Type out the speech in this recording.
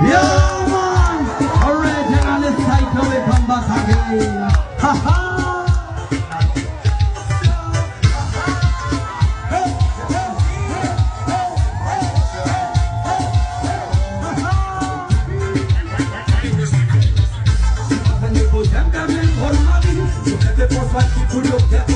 Yeah, man. Original is title, we come back again. Ha ha. Pour